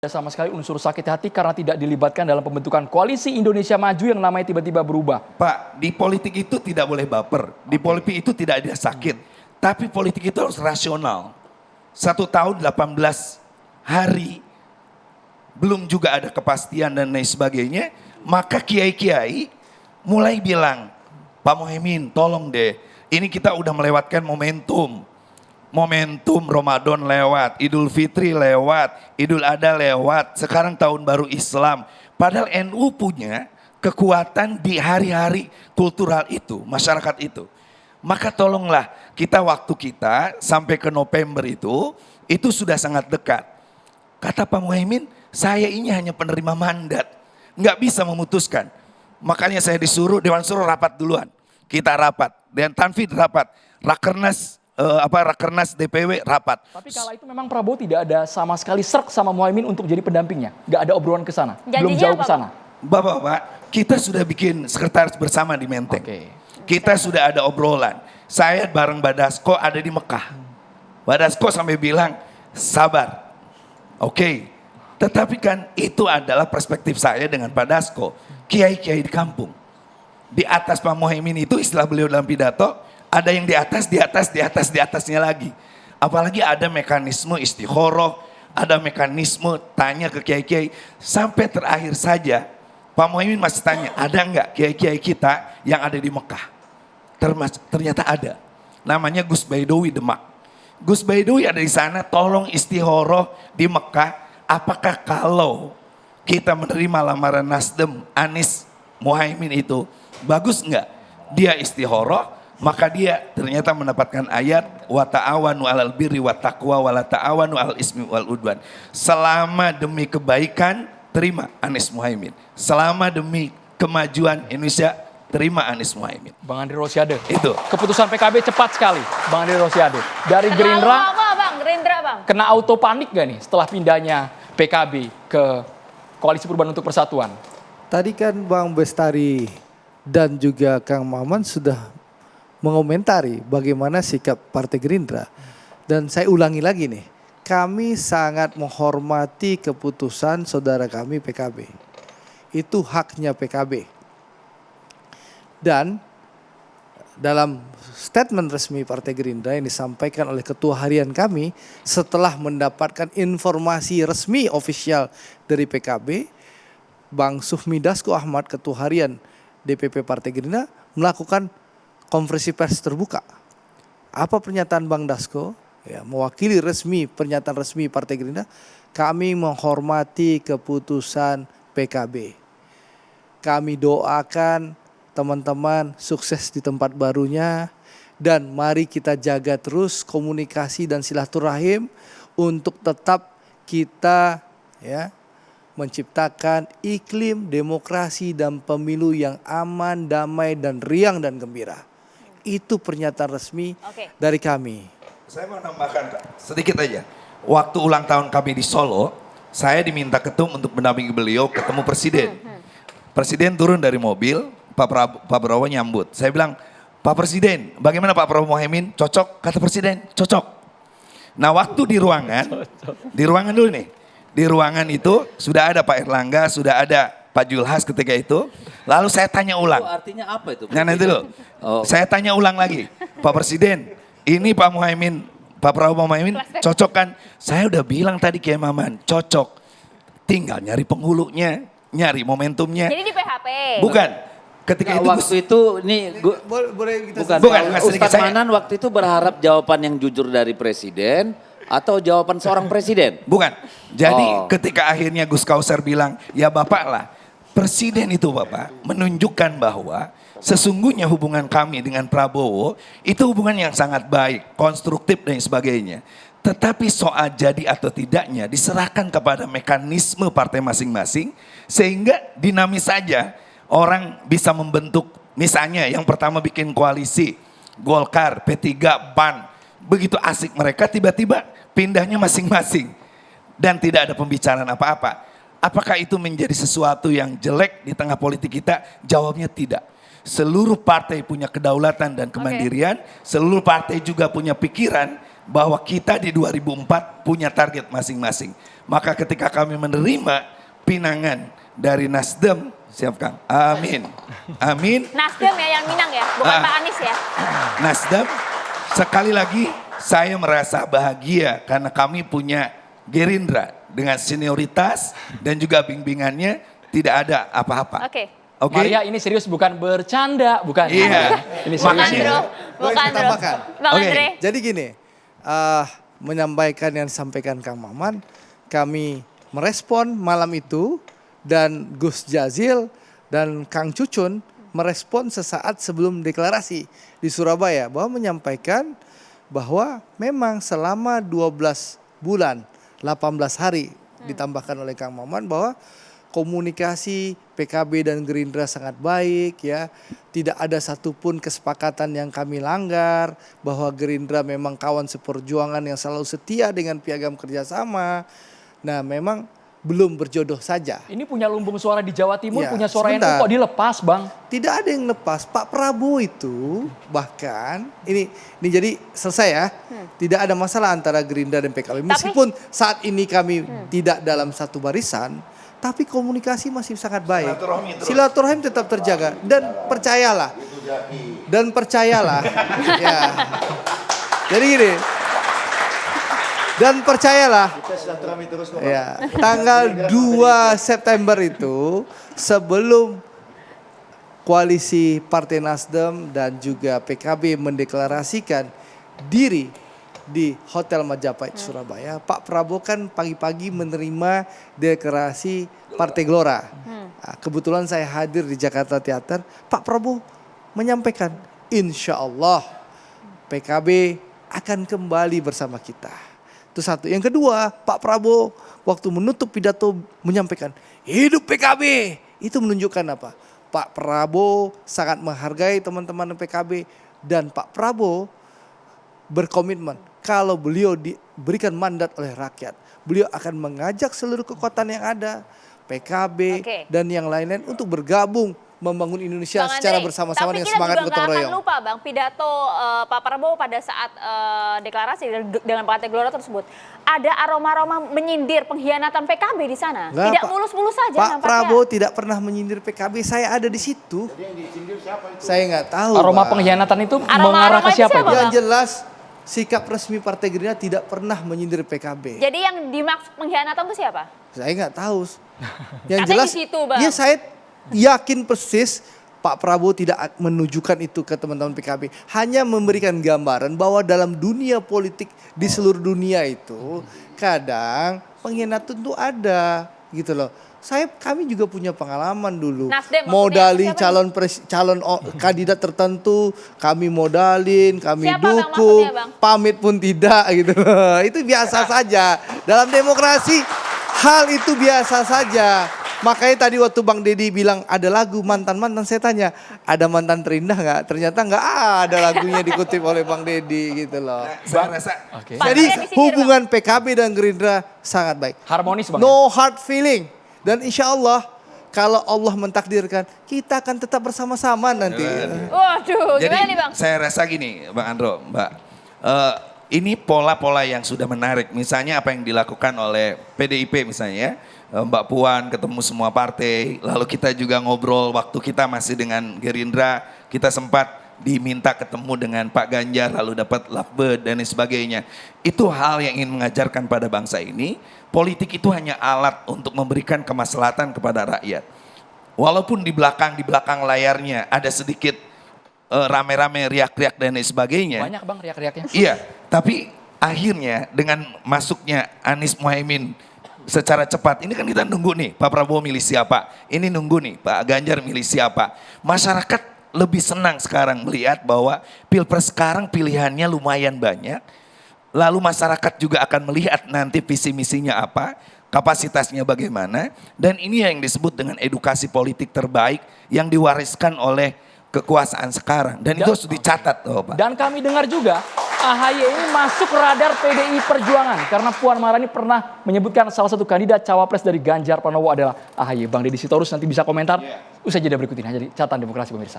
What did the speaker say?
Ada sama sekali unsur sakit hati karena tidak dilibatkan dalam pembentukan koalisi Indonesia Maju yang namanya tiba-tiba berubah. Pak, di politik itu tidak boleh baper. Di politik itu tidak ada sakit. Tapi politik itu harus rasional. 1 tahun 18 hari, belum juga ada kepastian dan lain sebagainya. Maka kiai-kiai mulai bilang, Pak Muhaimin tolong deh, ini kita udah melewatkan momentum. Momentum Ramadan lewat, Idul Fitri lewat, Idul Adha lewat, sekarang tahun baru Islam. Padahal NU punya kekuatan di hari-hari kultural itu, masyarakat itu. Maka tolonglah waktu kita sampai ke November itu sudah sangat dekat. Kata Pak Muhaimin, saya ini hanya penerima mandat, nggak bisa memutuskan. Makanya saya disuruh, Dewan Suro rapat duluan. Kita rapat, dan Tanfid rapat, Rakernas DPW rapat. Tapi kala itu memang Prabowo tidak ada sama sekali serk sama Muhaimin untuk jadi pendampingnya. Nggak ada obrolan ke sana, belum jauh ke sana. Bapak-bapak, kita sudah bikin sekretaris bersama di Menteng. Kita sudah ada obrolan. Saya bareng Badasko ada di Mekah. Badasko sampai bilang, sabar. Tetapi kan itu adalah perspektif saya dengan Badasko. Kiai-kiai di kampung. Di atas Pak Muhaimin itu istilah beliau dalam pidato, ada yang di atasnya lagi. Apalagi ada mekanisme istikharah, ada mekanisme tanya ke kiai-kiai. Sampai terakhir saja, Pak Muhaimin masih tanya, ada enggak kiai-kiai kita yang ada di Mekah? Ternyata ada. Namanya Gus Baidowi Demak. Gus Baidowi ada di sana, tolong istikharah di Mekah. Apakah kalau kita menerima lamaran Nasdem, Anies, Muhaimin itu, bagus enggak? Dia istikharah, maka dia ternyata mendapatkan ayat wa ta'awanu 'alal birri wat taqwa wa la ta'awanu 'alal ismi wal udwan. Selama demi kebaikan terima Anies Muhaimin. Selama demi kemajuan Indonesia terima Anies Muhaimin. Bang Andri Rosiade. Itu. Keputusan PKB cepat sekali, Bang Andri Rosiade. Dari Gerindra, kena auto panik gak nih setelah pindahnya PKB ke Koalisi Perubahan untuk Persatuan? Tadi kan Bang Bestari dan juga Kang Maman sudah mengomentari bagaimana sikap Partai Gerindra. Dan saya ulangi lagi nih, kami sangat menghormati keputusan saudara kami PKB. Itu haknya PKB. Dan dalam statement resmi Partai Gerindra yang disampaikan oleh Ketua Harian kami setelah mendapatkan informasi resmi ofisial dari PKB, Bang Sufmi Dasko Ahmad, Ketua Harian DPP Partai Gerindra, melakukan konferensi pers terbuka. Apa pernyataan Bang Dasko? Ya, mewakili pernyataan resmi Partai Gerindra, kami menghormati keputusan PKB. Kami doakan teman-teman sukses di tempat barunya dan mari kita jaga terus komunikasi dan silaturahim untuk tetap kita menciptakan iklim demokrasi dan pemilu yang aman, damai dan riang dan gembira. Itu pernyataan resmi dari kami. Saya mau nambahkan sedikit aja. Waktu ulang tahun kami di Solo, saya diminta ketum untuk mendampingi beliau ketemu presiden. Presiden turun dari mobil, Pak Prabowo nyambut. Saya bilang, Pak Presiden, bagaimana Pak Prabowo Muhaimin? Cocok, kata Presiden, cocok. Nah waktu di ruangan dulu nih. Di ruangan itu sudah ada Pak Erlangga, sudah ada Pak Julhas ketika itu. Lalu saya tanya ulang. Itu artinya apa itu? Nah nanti dulu. Saya tanya ulang lagi. Pak Presiden, ini Pak Muhaimin, Pak Prabowo Muhaimin cocok kan? Saya udah bilang tadi Kiai Maman, cocok. Tinggal nyari penghulunya, nyari momentumnya. Jadi di PHP? Bukan. Ketika itu waktu itu ini bukan Ustadz Manan waktu itu berharap jawaban yang jujur dari presiden atau jawaban seorang presiden? Bukan. Jadi ketika akhirnya Gus Kausar bilang, ya Bapak lah. Presiden itu Bapak menunjukkan bahwa sesungguhnya hubungan kami dengan Prabowo itu hubungan yang sangat baik, konstruktif dan sebagainya. Tetapi soal jadi atau tidaknya diserahkan kepada mekanisme partai masing-masing sehingga dinamis saja orang bisa membentuk. Misalnya yang pertama bikin koalisi Golkar, P3, PAN. Begitu asik mereka tiba-tiba pindahnya masing-masing dan tidak ada pembicaraan apa-apa. Apakah itu menjadi sesuatu yang jelek di tengah politik kita? Jawabnya tidak. Seluruh partai punya kedaulatan dan kemandirian, seluruh partai juga punya pikiran bahwa kita di 2004 punya target masing-masing. Maka ketika kami menerima pinangan dari Nasdem, siap Kang? Amin. Amin. Nasdem ya yang minang ya, bukan Pak Anies ya. Nasdem, sekali lagi saya merasa bahagia karena kami punya Gerindra dengan senioritas dan juga bimbingannya tidak ada apa-apa. Oke. Oke. Maria ini serius bukan bercanda, bukan. Iya. Ini Bukan serius. bro, Boleh bukan saya bro. tambahkan? Bang Oke. Andre. Jadi gini, menyampaikan yang disampaikan Kang Maman, kami merespon malam itu dan Gus Jazil dan Kang Cucun merespon sesaat sebelum deklarasi di Surabaya bahwa menyampaikan bahwa memang selama 12 bulan, 18 hari ditambahkan oleh Kang Maman bahwa komunikasi PKB dan Gerindra sangat baik ya. Tidak ada satupun kesepakatan yang kami langgar, bahwa Gerindra memang kawan seperjuangan yang selalu setia dengan piagam kerjasama. Nah memang belum berjodoh saja. Ini punya lumbung suara di Jawa Timur, Ya, punya suara sebentar. NU kok dilepas Bang? Tidak ada yang lepas. Pak Prabowo itu bahkan ini jadi selesai ya. Tidak ada masalah antara Gerindra dan PKB. Meskipun saat ini kami tidak dalam satu barisan, tapi komunikasi masih sangat baik. Silaturahim tetap terjaga dan percayalah. Ya. Jadi gini. Dan percayalah. Ya, tanggal 2 September itu sebelum koalisi Partai Nasdem dan juga PKB mendeklarasikan diri di Hotel Majapahit Surabaya, Pak Prabowo kan pagi-pagi menerima deklarasi Partai Gelora. Nah, kebetulan saya hadir di Jakarta Theater, Pak Prabowo menyampaikan, insya Allah PKB akan kembali bersama kita. Itu satu. Yang kedua, Pak Prabowo waktu menutup pidato menyampaikan, hidup PKB. Itu menunjukkan apa? Pak Prabowo sangat menghargai teman-teman PKB dan Pak Prabowo berkomitmen kalau beliau diberikan mandat oleh rakyat, beliau akan mengajak seluruh kekuatan yang ada, PKB dan yang lain-lain untuk bergabung membangun Indonesia Bang secara Andre, bersama-sama dengan tapi semangat kita juga gotong nggak royong. akan lupa Bang, pidato Pak Prabowo pada saat deklarasi dengan Partai Gelora tersebut. Ada aroma-aroma menyindir pengkhianatan PKB di sana. Nggak, Tidak Pak. mulus-mulus saja Pak nampaknya. Prabowo tidak pernah menyindir PKB, saya ada di situ. Jadi yang disindir siapa itu? Saya nggak tahu. Aroma Bang. pengkhianatan itu Aroma-aroma mengarah ke itu siapa siapa, itu? Bang? Yang jelas sikap resmi Partai Gerindra tidak pernah menyindir PKB. Jadi yang dimaksud pengkhianatan itu siapa? Saya nggak tahu. Yang Katanya jelas, di situ, Bang. ya saya yakin persis Pak Prabowo tidak menunjukkan itu ke teman-teman PKB. Hanya memberikan gambaran bahwa dalam dunia politik di seluruh dunia itu kadang pengkhianatan itu ada gitu loh. Kami juga punya pengalaman dulu. Nasdem maksudnya modali siapa calon kandidat tertentu, kami modalin, kami Siapa, Bang, dukung, maksudnya, Bang? pamit pun tidak gitu loh. Itu biasa saja. Dalam demokrasi hal itu biasa saja. Makanya tadi waktu Bang Deddy bilang ada lagu mantan-mantan, saya tanya ada mantan terindah nggak? Ternyata nggak ada lagunya dikutip oleh Bang Deddy gitu loh. Saya rasa Oke. Jadi Pak, disindir, hubungan PKB dan Gerindra sangat baik. Harmonis Bang. No hard feeling. Dan insya Allah kalau Allah mentakdirkan kita akan tetap bersama-sama nanti. Waduh, Jadi gimana nih Bang? saya rasa gini Bang Andro, Mbak. Ini pola-pola yang sudah menarik. Misalnya apa yang dilakukan oleh PDIP misalnya ya. Mbak Puan ketemu semua partai. Lalu kita juga ngobrol waktu kita masih dengan Gerindra. Kita sempat diminta ketemu dengan Pak Ganjar lalu dapat lovebird dan lain sebagainya. Itu hal yang ingin mengajarkan pada bangsa ini. Politik itu hanya alat untuk memberikan kemaslahatan kepada rakyat. Walaupun di belakang layarnya ada sedikit rame-rame riak-riak dan lain sebagainya. Banyak Bang riak-riaknya. Iya, tapi akhirnya dengan masuknya Anies Muhaimin secara cepat, ini kan kita nunggu nih Pak Prabowo milih siapa, ini nunggu nih Pak Ganjar milih siapa. Masyarakat lebih senang sekarang melihat bahwa Pilpres sekarang pilihannya lumayan banyak. Lalu masyarakat juga akan melihat nanti visi misinya apa, kapasitasnya bagaimana. Dan ini yang disebut dengan edukasi politik terbaik yang diwariskan oleh kekuasaan sekarang. Dan itu harus dicatat loh Pak. Dan kami dengar juga AHY ini masuk radar PDI Perjuangan. Karena Puan Maharani pernah menyebutkan salah satu kandidat cawapres dari Ganjar Pranowo adalah AHY. Bang Deddy Sitorus nanti bisa komentar. Usai jeda berikut ini hanya di Catatan Demokrasi pemirsa.